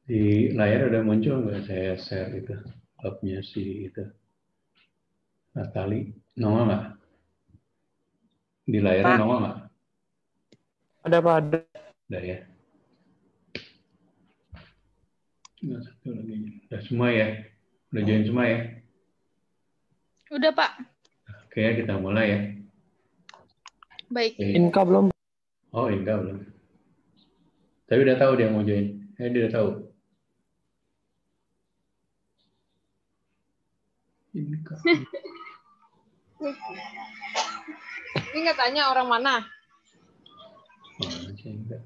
Di layar udah muncul nggak saya share itu hubnya si itu Natali, nongol nggak? Di layarnya Pak, nongol nggak? Ada Pak, ada. Udah ya. Nah, satu lagi. Udah semua ya? Udah join semua ya? udah Pak. Oke, kita mulai ya. Baik. Oke. Inka belum. Oh, enggak belum. Tapi udah tahu dia mau join. Dia udah tahu. Inka. Ini nggak tanya orang mana. Mana sih enggak?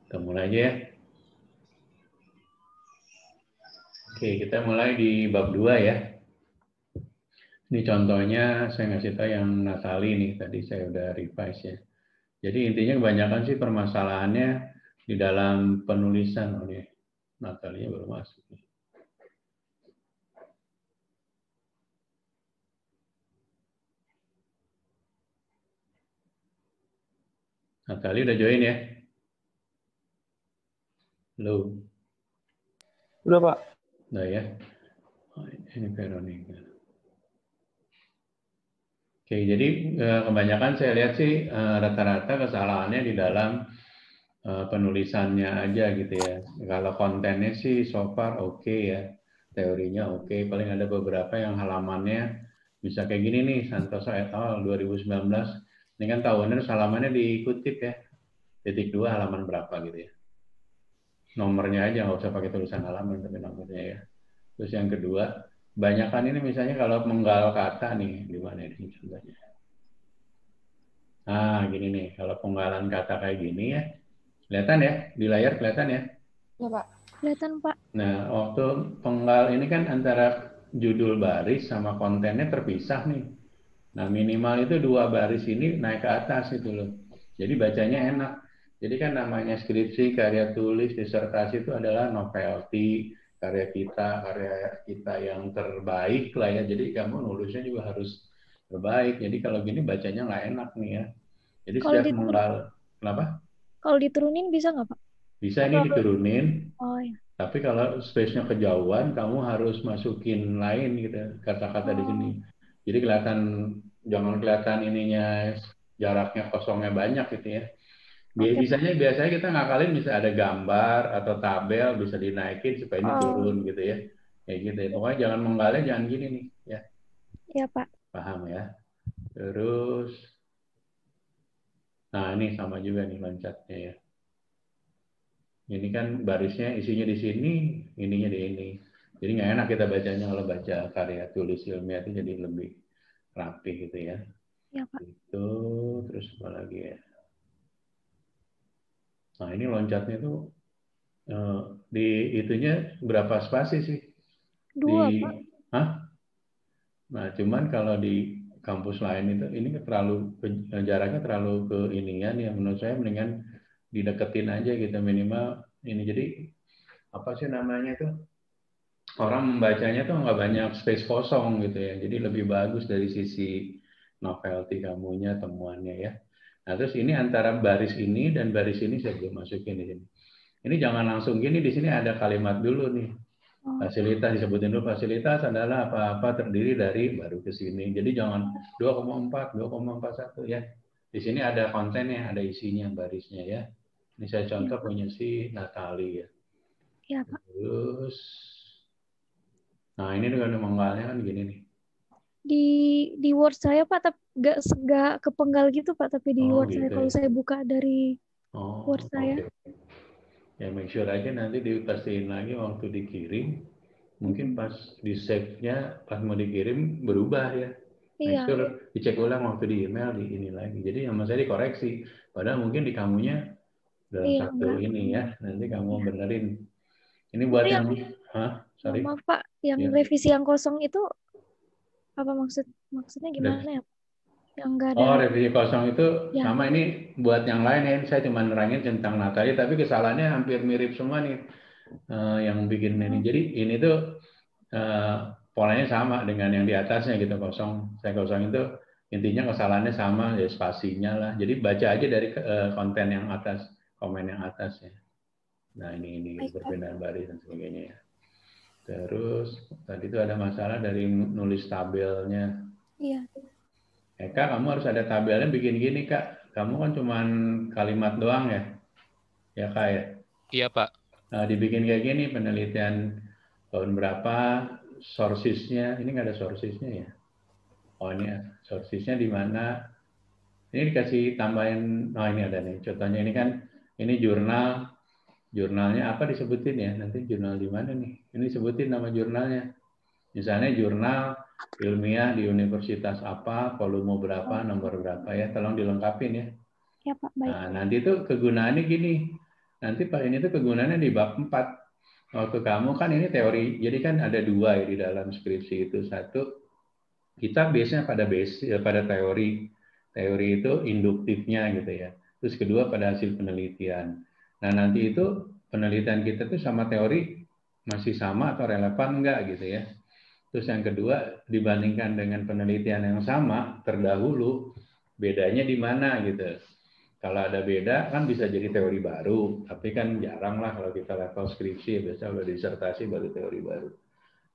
Kita mulai aja ya. Oke, kita mulai di bab 2 ya. Ini contohnya saya ngasih tahu yang Natali nih. Tadi saya udah revise ya. Jadi intinya kebanyakan sih permasalahannya di dalam penulisan oleh Natalia baru masuk nih. Natalia udah join ya? Halo. Udah Pak. Udah ya? Oh, ini Veronica. Oke, jadi kebanyakan saya lihat sih rata-rata kesalahannya di dalam penulisannya aja gitu ya. Kalau kontennya sih so far oke ya. Teorinya oke. Paling ada beberapa yang halamannya bisa kayak gini nih, Santoso et al. 2019. Ini kan tahunnya terus halamannya dikutip ya. Titik 2 halaman berapa gitu ya. Nomornya aja, nggak usah pakai tulisan halaman, tapi nomornya ya. Terus yang kedua, kebanyakan ini misalnya kalau menggal kata nih, di mana ini contohnya. Nah, gini nih, kalau penggalan kata kayak gini ya, kelihatan ya, di layar kelihatan ya. Ya Pak. Kelihatan, Pak. Nah, waktu penggal ini kan antara judul baris sama kontennya terpisah nih. Nah, minimal itu 2 baris ini naik ke atas itu loh. Jadi bacanya enak. Jadi kan namanya skripsi, karya tulis, disertasi itu adalah novelty, karya kita yang terbaik lah ya. Jadi kamu nulisnya juga harus terbaik. Jadi kalau gini bacanya nggak enak nih ya. Jadi Kalau setiap menggal, kenapa? Kalau diturunin bisa nggak, Pak? Bisa Atau ini diturunin, oh ya. tapi kalau space-nya kejauhan, kamu harus masukin lain gitu, kata-kata di sini. Jadi jangan kelihatan ininya, jaraknya kosongnya banyak gitu ya. Oke, Pak. Biasanya kita ngakalin bisa ada gambar atau tabel, bisa dinaikin supaya ini Oh, turun gitu ya. Kayak gitu ya. Pokoknya jangan menggalnya, jangan gini nih. Ya, ya, Pak. paham ya. Terus, nah ini sama juga nih loncatnya ya. Ini kan barisnya isinya di sini, ininya di ini. Jadi nggak enak kita bacanya kalau baca karya tulis ilmiah itu jadi lebih rapi gitu ya. Ya, Pak. Itu terus apa lagi ya? Nah ini loncatnya tuh di itunya berapa spasi sih? 2, Pak. Hah? Nah cuman kalau di kampus lain itu ini terlalu jaraknya terlalu ke inian ya, menurut saya mendingan dideketin aja gitu minimal ini. Jadi apa sih namanya tuh? Orang membacanya tuh nggak banyak space kosong gitu ya. Jadi lebih bagus dari sisi novelty kamunya, temuannya ya. Nah terus ini antara baris ini dan baris ini saya belum masukin di sini. Ini jangan langsung gini, di sini ada kalimat dulu nih. Fasilitas disebutin dulu, fasilitas adalah apa-apa terdiri dari baru ke sini. Jadi jangan 2,4, 2,41 ya. Di sini ada kontennya, ada isinya, barisnya ya. Ini saya contoh punya si Natali ya. Ya, Pak. Terus nah ini dengan menggalnya kan gini nih. Di Word saya, Pak, tapi nggak kepenggal gitu, Pak, tapi di Oh Word saya gitu kalau ya. saya buka dari Word saya. Oke. Ya make sure aja nanti dipastiin lagi waktu dikirim. Mungkin pas di save-nya pas mau dikirim berubah ya. Make Iya. sure dicek ulang waktu di email di ini lagi. Jadi yang saya dikoreksi. Padahal mungkin di kamunya dalam Iya, satu enggak. ini ya. Nanti kamu Iya. benerin. Ini buat Itu yang, sorry. maaf, Pak, yang Ya. revisi yang kosong itu apa maksudnya gimana ya, Pak? Yang enggak ada. Oh, revisi kosong itu Ya. sama ini buat yang lain ya. Saya cuma nerangin tentang Natali, tapi kesalahannya hampir mirip semua nih yang bikin ini. Jadi ini tuh polanya sama dengan yang di atasnya gitu kosong. Saya kosong itu intinya kesalahannya sama ya spasinya lah. Jadi baca aja dari konten yang atas, komen yang atas ya. Nah, ini Baik, Pak. perpindahan baris dan sebagainya ya. Terus tadi itu ada masalah dari nulis tabelnya. Iya. Kak, kamu harus ada tabelnya bikin gini, Kak. Kamu kan cuman kalimat doang ya. Ya, Kak ya. Iya, Pak. Nah, dibikin kayak gini, penelitian tahun berapa, sources-nya. Ini nggak ada sources-nya ya. Oh, ini sources-nya di mana. Ini dikasih tambahin, oh ini ada nih. Contohnya ini kan, ini jurnalnya apa disebutin ya? Nanti jurnal di mana nih? Ini sebutin nama jurnalnya. Misalnya jurnal ilmiah di universitas apa, volume berapa, nomor berapa ya, tolong dilengkapin ya. Ya, Pak. Baik. Nah, nanti itu kegunaannya gini. Nanti Pak ini tuh kegunaannya di bab 4. Waktu kamu kan ini teori, jadi kan ada dua ya di dalam skripsi itu. Satu, kita biasanya pada teori. Teori itu induktifnya gitu ya. Terus kedua pada hasil penelitian. Nah, nanti itu penelitian kita tuh sama teori masih sama atau relevan enggak gitu ya. Terus yang kedua, dibandingkan dengan penelitian yang sama terdahulu, bedanya di mana gitu. Kalau ada beda kan bisa jadi teori baru, tapi kan jarang lah kalau kita level skripsi, biasanya udah disertasi baru teori baru.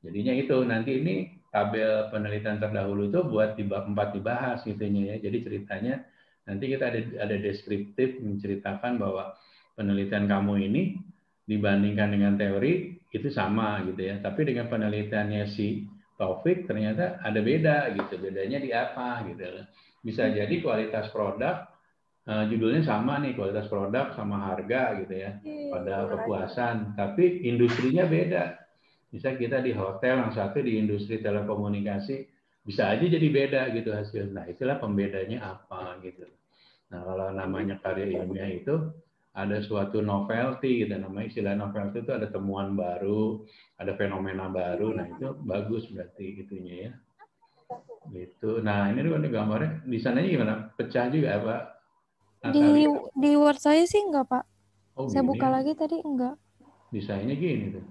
Jadinya itu, nanti ini tabel penelitian terdahulu itu buat di bab 4 dibahas gitunya ya. Jadi ceritanya nanti kita ada deskriptif menceritakan bahwa penelitian kamu ini dibandingkan dengan teori itu sama gitu ya. Tapi dengan penelitiannya si Taufik ternyata ada beda gitu. Bedanya di apa gitu. Bisa jadi kualitas produk judulnya sama nih, kualitas produk sama harga gitu ya. Pada kepuasan, tapi industrinya beda. Misal kita di hotel, yang satu di industri telekomunikasi, bisa aja jadi beda gitu hasil. Nah, itulah pembedanya apa gitu. Nah, kalau namanya karya ilmiah itu ada suatu novelty gitu, namanya istilah novelty itu ada temuan baru, ada fenomena baru. Nah, itu bagus berarti itunya ya. Gitu. Nah, ini tuh gambarnya di sananya gimana? Pecah juga apa? Di Word saya sih enggak, Pak. Oh, Saya gini. buka lagi tadi enggak. Desainnya gini tuh.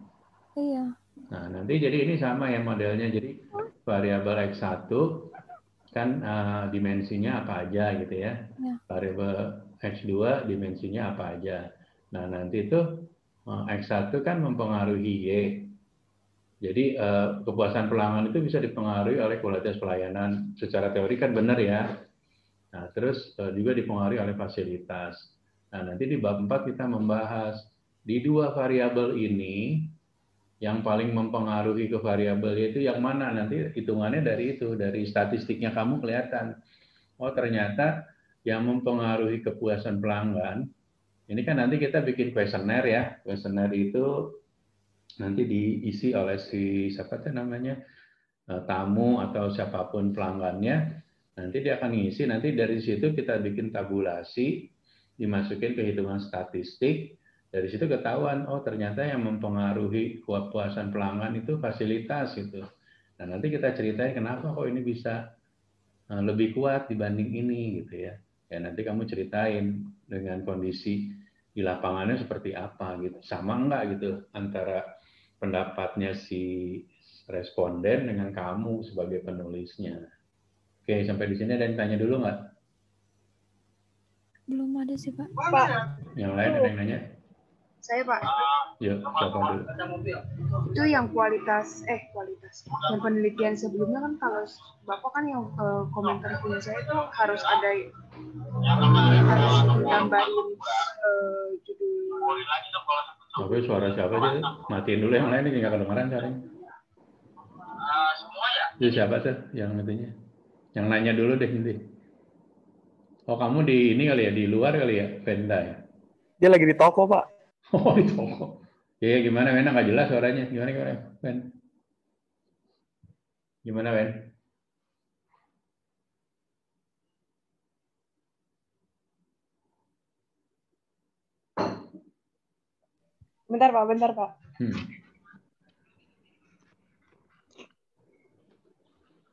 Iya. Nah, nanti jadi ini sama ya modelnya. Jadi variabel X1 kan dimensinya apa aja gitu ya. Ya. Variabel X2 dimensinya apa aja. Nah, nanti itu X1 kan mempengaruhi Y. Jadi kepuasan pelanggan itu bisa dipengaruhi oleh kualitas pelayanan. Secara teori kan benar ya. Nah, terus juga dipengaruhi oleh fasilitas. Nah, nanti di bab 4 kita membahas di dua variabel ini yang paling mempengaruhi ke variabel itu yang mana, nanti hitungannya dari itu, dari statistiknya kamu kelihatan. Oh, ternyata yang mempengaruhi kepuasan pelanggan, ini kan nanti kita bikin kuesioner ya. Kuesioner itu nanti diisi oleh si siapa tuh namanya, tamu atau siapapun pelanggannya. Nanti dia akan ngisi, nanti dari situ kita bikin tabulasi, dimasukin ke hitungan statistik. Dari situ ketahuan, oh ternyata yang mempengaruhi kepuasan pelanggan itu fasilitas gitu. Nah, nanti kita ceritain kenapa kok ini bisa lebih kuat dibanding ini gitu ya. Ya nanti kamu ceritain dengan kondisi di lapangannya seperti apa gitu. Sama enggak gitu antara pendapatnya si responden dengan kamu sebagai penulisnya. Oke, sampai di sini ada yang tanya dulu nggak? Belum ada sih, Pak. Pak, Yang lain ada yang nanya? saya Pak. Ya, siapa dulu? Itu yang kualitas. Yang penelitian sebelumnya kan kalau Bapak kan yang komentar punya saya itu harus ditambahin judul. Oke, suara siapa sih? Matiin dulu yang lain, ini nggak kedengeran caranya. Itu siapa tuh yang itunya? Yang nanya dulu deh nanti. Oh, kamu di ini kali ya, di luar kali ya, Venda ya? Dia lagi di toko, Pak. Oh, di toko. Ya, gimana, Venda? Nggak jelas suaranya. Gimana, Ven? Gimana, Ven? Bentar Pak.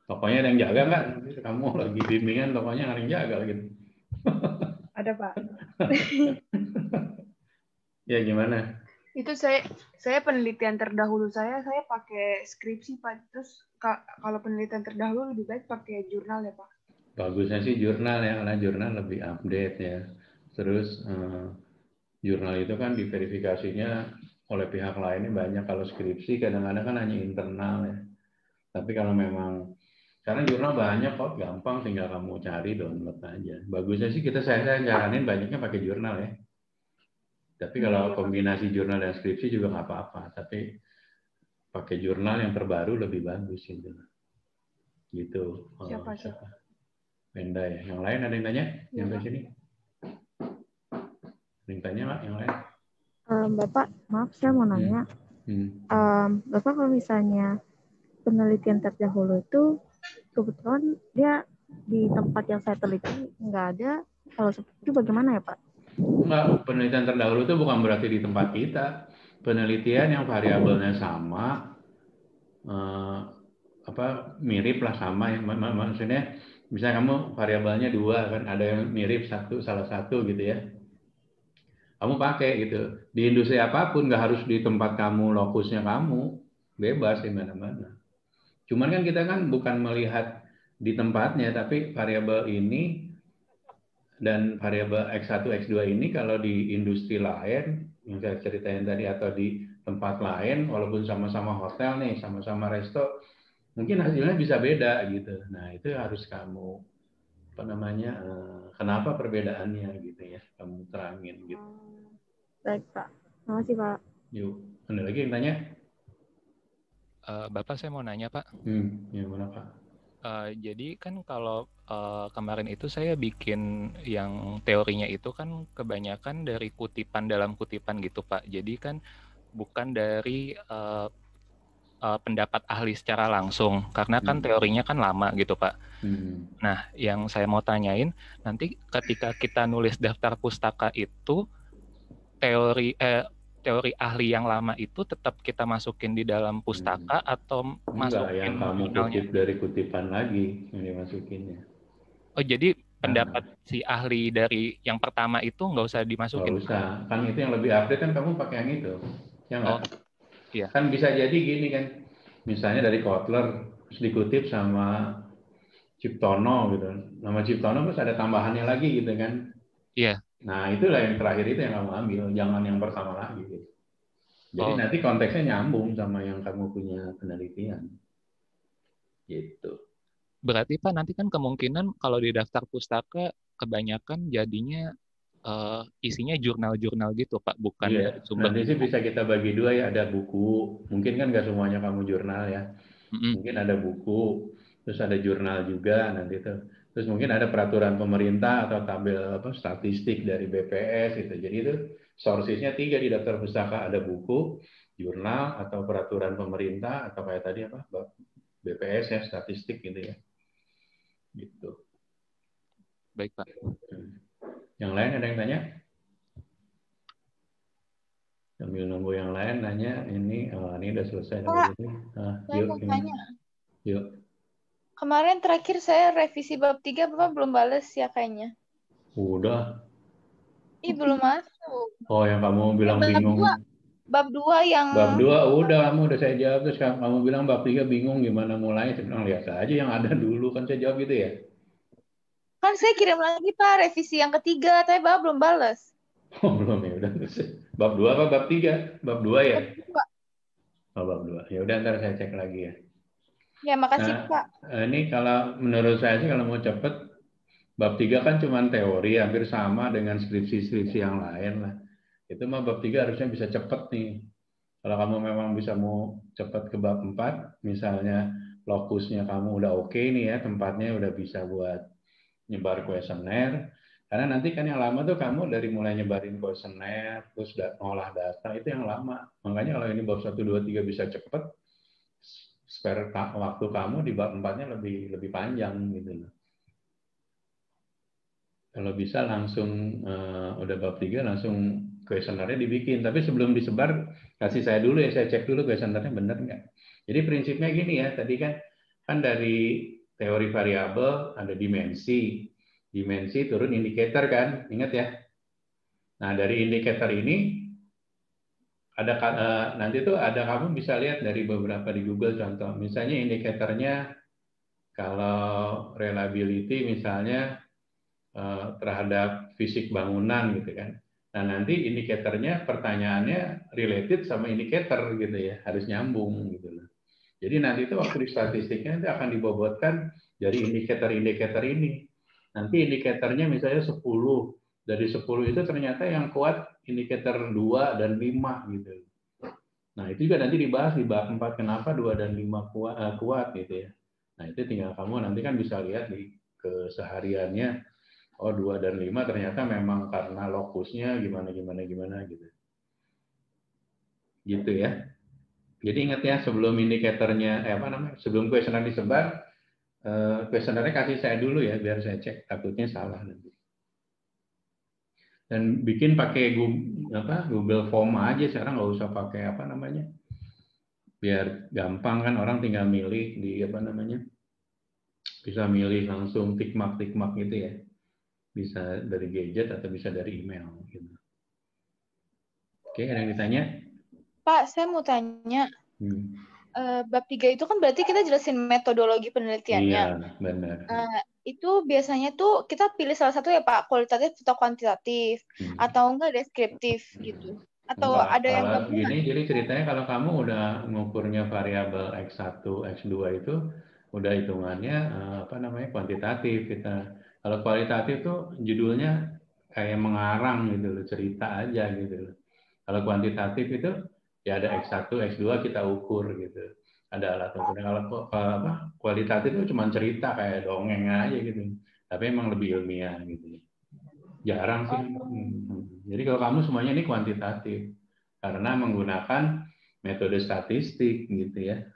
Tokonya ada yang jaga nggak? Kamu lagi bimbingan, tokonya nggak ada yang jaga gitu. Ada Pak. Ya, gimana? Itu saya penelitian terdahulu saya pakai skripsi Pak. Terus kalau penelitian terdahulu lebih baik pakai jurnal ya Pak. Bagusnya sih jurnal ya, karena jurnal lebih update ya. Terus Jurnal itu kan diverifikasinya oleh pihak lainnya banyak. Kalau skripsi kadang-kadang kan hanya internal ya. Tapi kalau memang karena jurnal banyak kok, gampang tinggal kamu cari download aja. Bagusnya sih saya nyaranin banyaknya pakai jurnal ya. Tapi kalau kombinasi jurnal dan skripsi juga nggak apa-apa. Tapi pakai jurnal yang terbaru lebih bagus gitu. Gitu. Siapa? Benda ya. Yang lain ada yang tanya? Yang Iya. ke sini? Ada yang tanya nggak? Yang lain? Bapak, maaf saya mau nanya. Bapak kalau misalnya penelitian terdahulu itu kebetulan dia di tempat yang saya teliti nggak ada. Kalau seperti itu bagaimana ya Pak? Enggak, penelitian terdahulu itu bukan berarti di tempat kita. Penelitian yang variabelnya sama, mirip lah sama. Maksudnya, misalnya kamu variabelnya 2 kan, ada yang mirip salah satu gitu ya. Kamu pakai gitu. Di industri apapun nggak harus di tempat kamu, lokusnya kamu, bebas di mana-mana. Cuman kan kita kan bukan melihat di tempatnya, tapi variabel ini dan variabel X1, X2 ini kalau di industri lain, yang saya ceritain tadi, atau di tempat lain, walaupun sama-sama hotel nih, sama-sama resto, mungkin hasilnya bisa beda gitu. Nah itu harus kamu, kenapa perbedaannya gitu ya, kamu terangin gitu. Baik Pak, terima kasih Pak. Yuk, ada lagi yang tanya? Bapak saya mau nanya Pak. Ya mana Pak? Jadi kan kalau kemarin itu saya bikin yang teorinya itu kan kebanyakan dari kutipan dalam kutipan gitu Pak. Jadi kan bukan dari pendapat ahli secara langsung, karena kan teorinya kan lama gitu Pak. Nah, yang saya mau tanyain, nanti ketika kita nulis daftar pustaka itu, teori ahli yang lama itu tetap kita masukin di dalam pustaka atau masukin yang kamu kutip dari kutipan lagi yang dimasukinnya. Oh, jadi pendapat si ahli dari yang pertama itu nggak usah dimasukin? Nggak usah, kan itu yang lebih update kan kamu pakai yang itu, ya nggak? Iya. Kan bisa jadi gini kan, misalnya dari Kotler terus dikutip sama Ciptono gitu, nama Ciptono terus ada tambahannya lagi gitu kan? Iya. Nah itulah yang terakhir itu yang kamu ambil, jangan yang pertama lagi gitu. Jadi nanti konteksnya nyambung sama yang kamu punya penelitian. Gitu. Berarti Pak, nanti kan kemungkinan kalau di daftar pustaka kebanyakan jadinya isinya jurnal-jurnal gitu Pak, bukan dari sumber. Nanti sih bisa kita bagi dua ya, ada buku, mungkin kan nggak semuanya kamu jurnal ya. Mungkin ada buku, terus ada jurnal juga nanti itu. Terus mungkin ada peraturan pemerintah atau tabel statistik dari BPS itu. Jadi itu sources-nya 3 di daftar pustaka, ada buku, jurnal atau peraturan pemerintah atau kayak tadi BPS ya, statistik gitu ya. Gitu. Baik Pak. Yang lain ada yang tanya? Sambil nunggu yang lain nanya, ini udah selesai. Pak, saya mau tanya. Yuk. Kemarin terakhir saya revisi bab 3, Bapak belum bales ya kayaknya. Udah. Belum masuk. Oh, yang kamu bilang bingung. Bab 2 yang... Bab 2 udah saya jawab. Terus kamu bilang bab 3 bingung gimana mulai. Saya bilang lihat aja yang ada dulu, kan saya jawab gitu ya. Kan saya kirim lagi Pak, revisi yang ketiga, tapi Bapak belum bales. Oh, belum ya, udah. Bab 2 apa bab 3? Bab 2 ya? Bab 2. Oh, bab 2. Ya udah, ntar saya cek lagi ya. Ya, makasih Pak. Ini kalau menurut saya sih kalau mau cepet, bab 3 kan cuma teori, hampir sama dengan skripsi-skripsi yang lain lah. Itu mah bab 3 harusnya bisa cepet nih. Kalau kamu memang bisa mau cepet ke bab 4, misalnya lokusnya kamu udah oke nih ya, tempatnya udah bisa buat nyebar kuesioner. Karena nanti kan yang lama tuh kamu dari mulai nyebarin kuesioner, terus ngolah data, itu yang lama. Makanya kalau ini bab 1, 2, 3 bisa cepet, spare waktu kamu di bab 4-nya lebih panjang gitu loh. Kalau bisa langsung udah bab 3 langsung kuesionernya dibikin. Tapi sebelum disebar kasih saya dulu ya, saya cek dulu kuesionernya bener nggak. Jadi prinsipnya gini ya, tadi kan dari teori variabel ada dimensi turun indikator kan, ingat ya. Nah dari indikator ini ada nanti tuh ada, kamu bisa lihat dari beberapa di Google contoh, misalnya indikatornya kalau reliability misalnya terhadap fisik bangunan gitu kan, Nah, nanti indikatornya, pertanyaannya related sama indikator gitu ya, harus nyambung gitu loh. Jadi nanti itu waktu di statistiknya itu akan dibobotkan dari indikator-indikator ini. Nanti indikatornya misalnya 10, dari 10 itu ternyata yang kuat indikator 2 dan 5 gitu. Nah, itu juga nanti dibahas di bab 4 kenapa 2 dan 5 kuat gitu ya. Nah, itu tinggal kamu nanti kan bisa lihat di kesehariannya. Oh, 2 dan 5 ternyata memang karena lokusnya gimana gitu. Gitu ya. Jadi ingat ya, sebelum indikatornya sebelum kuesioner disebar, kuesionernya kasih saya dulu ya biar saya cek, takutnya salah nanti. Dan bikin pakai Google Form aja, sekarang nggak usah pakai biar gampang kan, orang tinggal milih di bisa milih langsung tick mark gitu ya. Bisa dari gadget atau bisa dari email gitu. Oke, ada yang ditanya? Pak, saya mau tanya. Bab 3 itu kan berarti kita jelasin metodologi penelitiannya. Iya, benar. Itu biasanya tuh kita pilih salah satu ya Pak, kualitatif atau kuantitatif, atau enggak deskriptif gitu. Atau enggak, ada yang gabungan? Gini, jadi ceritanya kalau kamu udah ngukurnya variabel X1, X2 itu udah hitungannya kuantitatif kita. Kalau kualitatif tuh judulnya kayak mengarang gitu loh, cerita aja gitu loh. Kalau kuantitatif itu ya ada X1, X2 kita ukur gitu. Ada alat ukurnya. Kalau kualitatif itu cuma cerita kayak dongeng aja gitu. Tapi emang lebih ilmiah gitu. Jarang sih. Jadi kalau kamu semuanya ini kuantitatif karena menggunakan metode statistik gitu ya.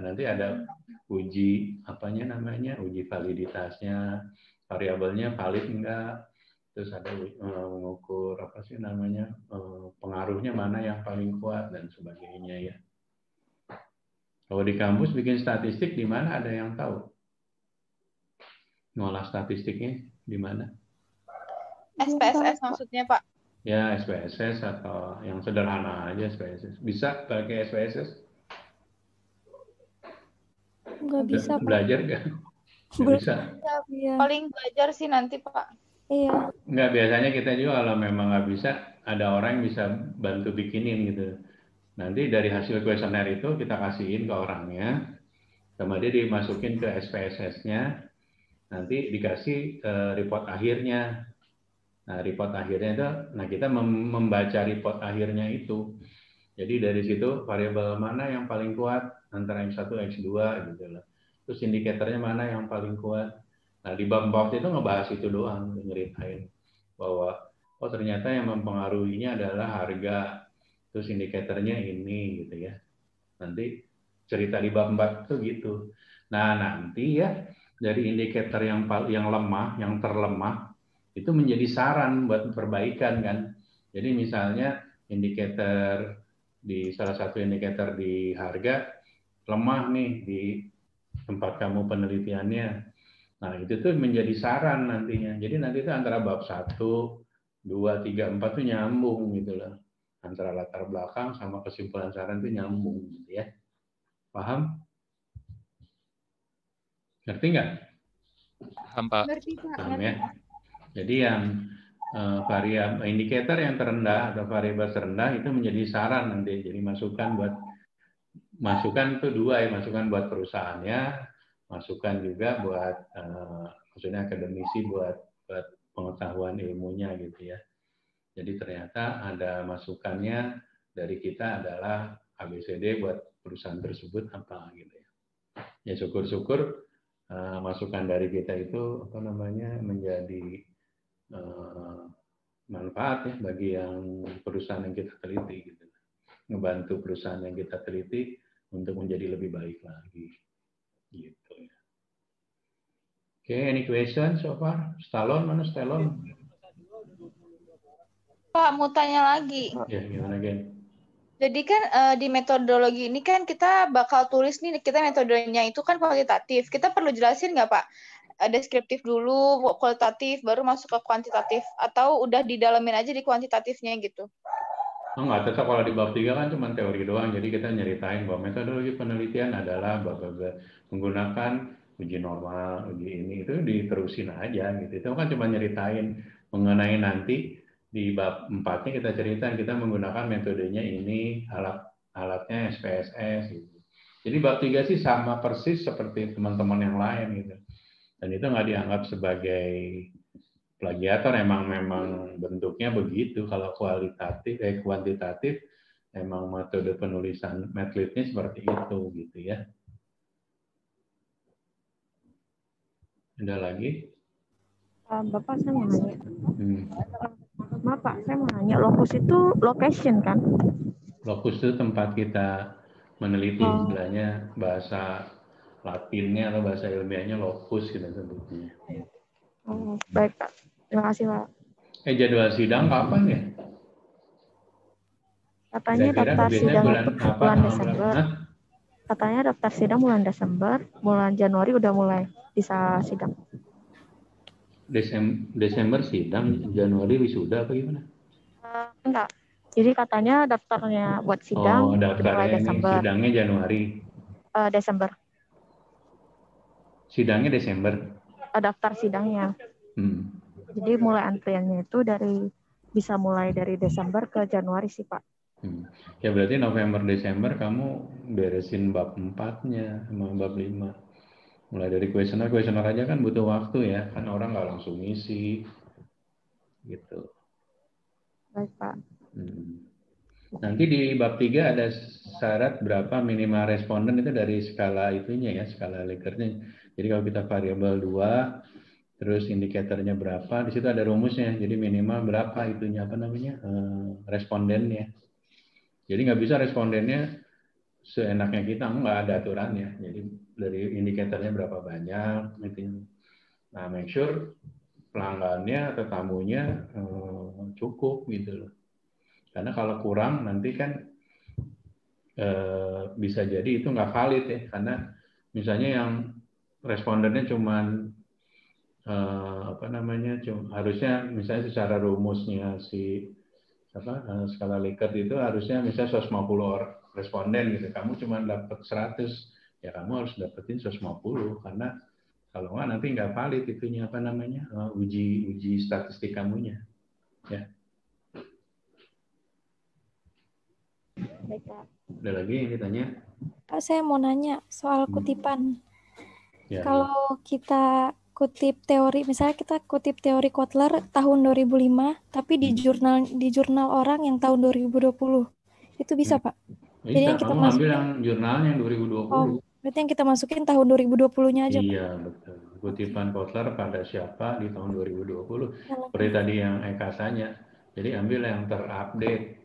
Nanti ada uji uji validitasnya, variabelnya valid enggak, terus ada mengukur pengaruhnya mana yang paling kuat dan sebagainya ya. Kalau di kampus bikin statistik di mana ada yang tahu? Ngolah statistiknya di mana? SPSS maksudnya Pak? Ya, SPSS atau yang sederhana aja SPSS. Bisa pakai SPSS? Nggak bisa, Pak. Belajar nggak? Nggak bisa. Iya. Paling belajar sih nanti, Pak. Iya. Nggak, biasanya kita juga kalau memang nggak bisa, ada orang yang bisa bantu bikinin gitu. Nanti dari hasil kuesioner itu kita kasihin ke orangnya, sama dia dimasukin ke SPSS-nya, nanti dikasih report akhirnya. Nah, report akhirnya itu, kita membaca report akhirnya itu. Jadi dari situ variabel mana yang paling kuat antara X1, X2 gitu loh. Terus indikatornya mana yang paling kuat. Nah, di bab itu ngebahas itu doang, ngeritain bahwa ternyata yang mempengaruhinya adalah harga, terus indikatornya ini gitu ya. Nanti cerita di bab 4 itu gitu. Nah, nanti ya dari indikator yang lemah, yang terlemah itu menjadi saran buat perbaikan kan. Jadi misalnya indikator di salah satu indikator di harga lemah nih di tempat kamu penelitiannya. Nah, itu tuh menjadi saran nantinya. Jadi nanti itu antara bab 1, 2, 3, 4 tuh nyambung gitu loh. Antara latar belakang sama kesimpulan saran itu nyambung gitu ya. Paham? Ngerti nggak? Paham, Pak. Ngerti, Pak. Paham ya? Jadi yang variabel indikator yang terendah atau variabel terendah itu menjadi saran nanti. Jadi masukan itu 2 ya, masukan buat perusahaannya, masukan juga buat maksudnya akademisi buat pengetahuan ilmunya gitu ya. Jadi ternyata ada masukannya dari kita adalah ABCD buat perusahaan tersebut apa gitu ya. Ya syukur-syukur masukan dari kita itu menjadi manfaat ya bagi yang perusahaan yang kita teliti gitu. Ngebantu perusahaan yang kita teliti untuk menjadi lebih baik lagi gitu ya. Oke, any question so far? Stallone? Pak, mau tanya lagi. Ya, gimana Gen? Jadi kan di metodologi ini kan kita bakal tulis nih, kita metodenya itu kan kualitatif. Kita perlu jelasin nggak Pak? Deskriptif dulu, kualitatif, baru masuk ke kuantitatif. Atau udah didalamin aja di kuantitatifnya gitu? Enggak, tetap kalau di bab 3 kan cuma teori doang. Jadi kita nyeritain bahwa metodologi penelitian adalah menggunakan uji normal, uji ini, itu diterusin aja gitu. Itu kan cuma nyeritain mengenai nanti di bab 4-nya kita cerita kita menggunakan metodenya ini, alatnya SPSS gitu. Jadi bab 3 sih sama persis seperti teman-teman yang lain gitu. Dan itu nggak dianggap sebagai plagiator, memang bentuknya begitu. Kalau kuantitatif memang metode penulisan Madlibnya seperti itu gitu ya. Ada lagi? Bapak, saya mau nanya. Maaf Pak, saya mau nanya, lokus itu location kan? Lokus itu tempat kita meneliti, istilahnya bahasa Latinnya atau bahasa ilmiahnya lokus kita sebutnya. Baik Pak, terima kasih Pak. Jadwal sidang kapan ya? Katanya daftar sidang bulan Desember. Hah? Katanya daftar sidang bulan Desember, bulan Januari udah mulai bisa sidang. Desember sidang, Januari wisuda apa gimana? Enggak. Jadi katanya daftarnya buat sidang mulai Desember. Sidangnya Januari. Desember. Sidangnya Desember. Daftar sidangnya. Jadi mulai antriannya itu bisa mulai dari Desember ke Januari sih Pak. Ya berarti November Desember kamu beresin bab 4-nya sama bab 5. Mulai dari kuesioner aja kan butuh waktu ya, kan orang nggak langsung ngisi gitu. Baik Pak. Nanti di bab 3 ada syarat berapa minimal responden itu dari skala itunya ya, skala Likert-nya. Jadi kalau kita variabel 2, terus indikatornya berapa, di situ ada rumusnya. Jadi minimal berapa itunya respondennya. Jadi nggak bisa respondennya seenaknya kita, nggak ada aturannya. Jadi dari indikatornya berapa banyak, gitu. Nah, make sure pelanggannya atau tamunya cukup gitu loh. Karena kalau kurang nanti kan bisa jadi itu nggak valid ya. Karena misalnya yang respondennya cuman harusnya misalnya secara rumusnya skala Likert itu harusnya misalnya 150 responden gitu. Kamu cuma dapat 100, ya kamu harus dapetin 150 karena kalau nggak nanti nggak valid itunya uji statistik kamunya. Ya. Baik Pak. Ada lagi yang ditanya? Pak, saya mau nanya soal kutipan. Ya, kalau kita kutip teori, misalnya kita kutip teori Kotler tahun 2005, tapi di jurnal orang yang tahun 2020, itu bisa Pak? Bisa, jadi yang kita kamu ambil yang jurnalnya yang 2020. Berarti yang kita masukin tahun 2020-nya aja Pak? Iya, betul. Kutipan Kotler pada siapa di tahun 2020. Seperti tadi yang Eka tanya. Jadi ambil yang terupdate.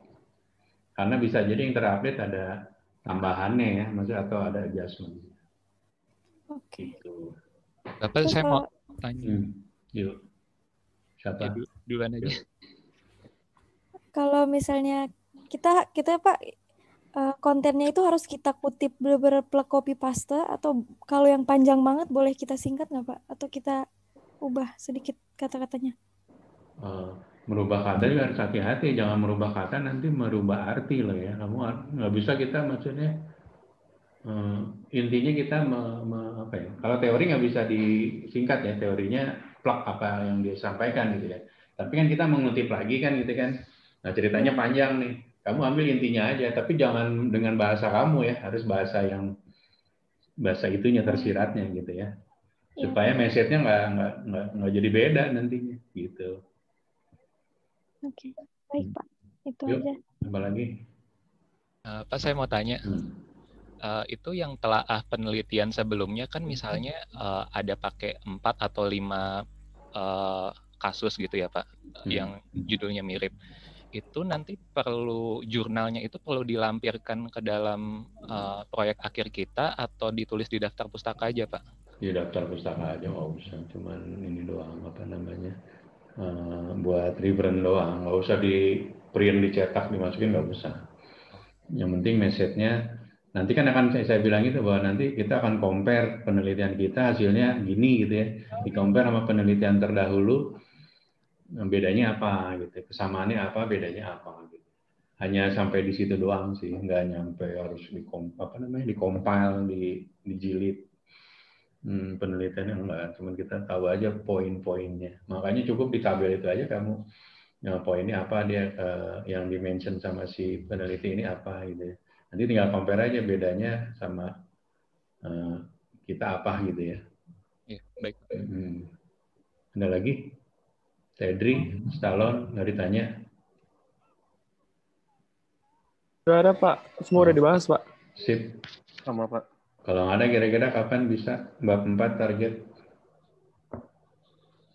Karena bisa jadi yang terupdate ada tambahannya ya, maksudnya atau ada adjustment. Oke. Gitu. Bapak, saya mau tanya. Yuk. Siapa? Ya, duluan aja. Kalau misalnya kita Pak, kontennya itu harus kita kutip bener-bener copy paste, atau kalau yang panjang banget boleh kita singkat nggak Pak? Atau kita ubah sedikit kata-katanya? Merubah kata juga harus hati-hati, jangan merubah kata nanti merubah arti loh ya. Kamu nggak bisa kita maksudnya intinya kita kalau teori nggak bisa disingkat ya, teorinya plak apa yang dia sampaikan gitu ya. Tapi kan kita mengutip lagi kan gitu kan. Nah ceritanya panjang nih, kamu ambil intinya aja, tapi jangan dengan bahasa kamu ya, harus bahasa itunya tersiratnya gitu ya, supaya message-nya nggak jadi beda nantinya gitu. Oke, baik Pak, itu Yuk, aja. apa lagi? Pak, saya mau tanya. Itu yang telaah penelitian sebelumnya kan misalnya ada pakai 4 atau 5 kasus gitu ya Pak, yang judulnya mirip. Itu nanti jurnalnya itu perlu dilampirkan ke dalam proyek akhir kita atau ditulis di daftar pustaka aja Pak? Di daftar pustaka aja nggak usah, cuman ini doang buat reference doang, nggak usah di print, dicetak, dimasukin, nggak usah. Yang penting message-nya nanti kan akan saya bilang itu bahwa nanti kita akan compare penelitian kita hasilnya gini gitu ya, di compare sama penelitian terdahulu, bedanya apa gitu, kesamaannya apa, bedanya apa gitu. Hanya sampai di situ doang sih, nggak nyampe harus dikompil, dijilid penelitiannya, enggak, cuma kita tahu aja poin-poinnya. Makanya cukup di tabel itu aja kamu poinnya apa dia yang dimention sama si peneliti ini apa gitu ya. Nanti tinggal compare aja bedanya sama kita apa gitu ya. Iya, baik. Ada lagi? Tedri, Stallone, nggak ditanya? Udah ada, Pak. Semua udah dibahas, Pak. Sip. Sama, Pak. Kalau nggak ada, kira-kira kapan bisa bab 4 target?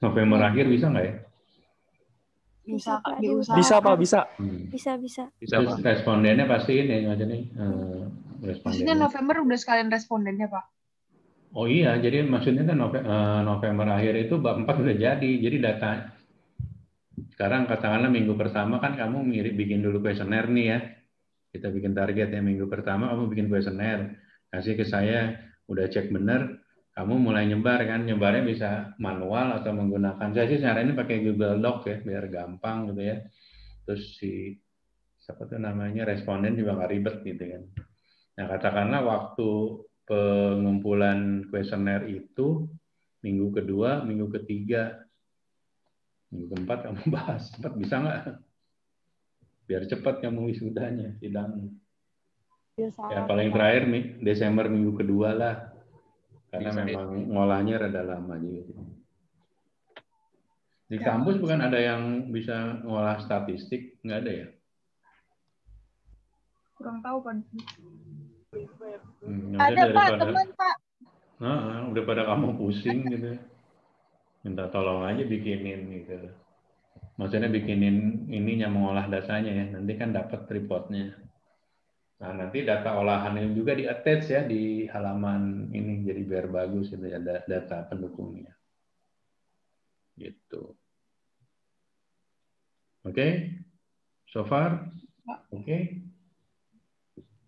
November akhir bisa nggak ya? Bisa, Pak. diusahakan. Bisa, Pak. Bisa. Bisa. Terus respondennya pasti ini maksudnya Maksudnya respondennya. November udah sekalian respondennya, Pak. Oh iya, jadi maksudnya kan November akhir itu bab 4 udah jadi. Jadi data sekarang katakanlah minggu pertama kan kamu bikin dulu kuesioner nih ya. Kita bikin target ya minggu pertama kamu bikin kuesioner. Kasih ke saya, udah cek bener, kamu mulai nyebar kan. Nyebarnya bisa manual atau menggunakan. Saya sih caranya pakai Google Doc ya, biar gampang gitu ya. Terus siapa tuh namanya responden juga nggak ribet gitu kan. Nah katakanlah waktu pengumpulan kuesioner itu minggu kedua, minggu ketiga, minggu keempat kamu bahas. Cepat bisa nggak? Biar cepat kamu wisudanya, sidang. Ya paling terakhir Desember minggu kedua lah. Karena memang ngolahnya rada lama juga. Di kampus bukan ada yang bisa ngolah statistik? Nggak ada ya? Kurang tahu, Pak. Ada, Pak, teman, Pak. Udah pada kamu pusing gitu. Minta tolong aja bikinin gitu. Maksudnya bikinin ininya, mengolah datanya ya. Nanti kan dapat reportnya. Nah, nanti data olahannya juga di-attach ya di halaman ini. Jadi biar bagus itu ya data pendukungnya. Gitu. Oke? So far? Oke?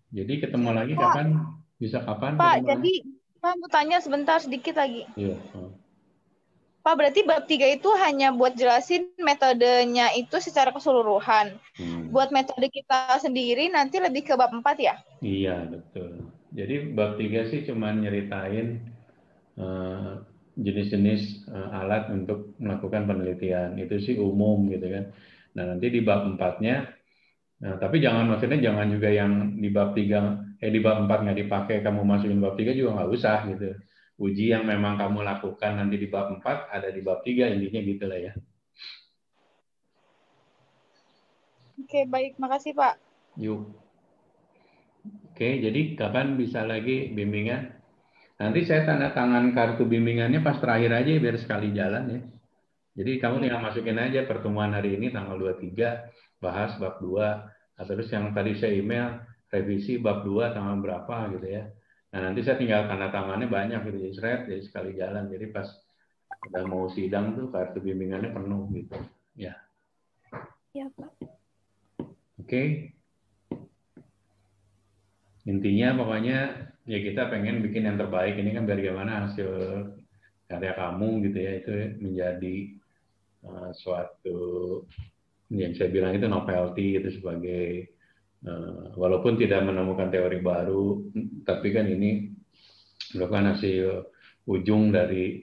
Jadi ketemu lagi Pak, kapan? Bisa kapan? Pak, jadi Pak mau tanya sebentar sedikit lagi. Iya. Pak, berarti bab 3 itu hanya buat jelasin metodenya itu secara keseluruhan. Buat metode kita sendiri nanti lebih ke bab 4 ya? Iya, betul. Jadi bab 3 sih cuma nyeritain jenis-jenis alat untuk melakukan penelitian. Itu sih umum gitu kan. Nah, nanti di bab 4-nya, tapi maksudnya jangan juga yang di bab 3, di bab 4 nggak dipakai, kamu masukin bab 3 juga nggak usah gitu. Uji yang memang kamu lakukan nanti di bab 4 ada di bab 3, intinya gitu lah ya. Oke, baik. Makasih, Pak. Yuk. Oke, jadi kapan bisa lagi bimbingan? Nanti saya tanda tangan kartu bimbingannya pas terakhir aja biar sekali jalan ya. Jadi kamu tinggal masukin aja pertemuan hari ini tanggal 23, bahas bab 2. Terus yang tadi saya email, revisi bab 2 tanggal berapa gitu ya. Nah nanti saya tinggal tanda tangannya banyak gitu, jadi sekali jalan. Jadi pas udah mau sidang tuh kartu bimbingannya penuh gitu. Ya. Iya, Pak. Oke. Intinya pokoknya ya kita pengen bikin yang terbaik. Ini kan biar gimana hasil karya kamu gitu ya, itu menjadi suatu yang saya bilang itu novelty itu sebagai walaupun tidak menemukan teori baru, tapi kan ini merupakan hasil ujung dari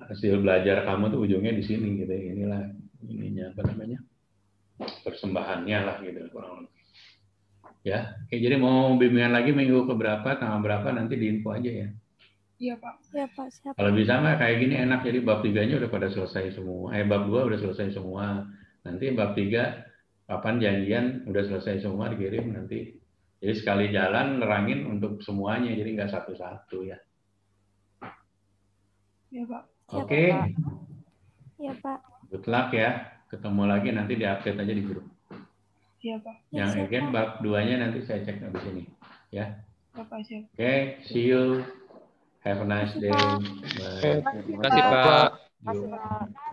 hasil belajar kamu tuh ujungnya di sini gitu. Inilah ininya apa namanya, persembahannya lah gitu kurang lebih. Ya, oke, jadi mau bimbingan lagi minggu keberapa, tanggal berapa nanti diinfo aja ya. Iya, Pak. Iya, Pak. Siap. Kalau bisa mah kayak gini enak, jadi bab 3-nya udah pada selesai semua. Bab 2 udah selesai semua. Nanti bab 3 kapan janjian udah selesai semua dikirim nanti. Jadi sekali jalan nerangin untuk semuanya, jadi nggak satu-satu ya. Iya, Pak. Oke. Iya, Pak. Good luck ya. Ketemu lagi nanti di-update aja di grup. Iya, Pak. Yang again bab 2-nya nanti saya cek di sini ya. Iya, Pak. Siap. Oke, see you. Have a nice day. Bye. Terima kasih, Pak. Terima kasih, Pak.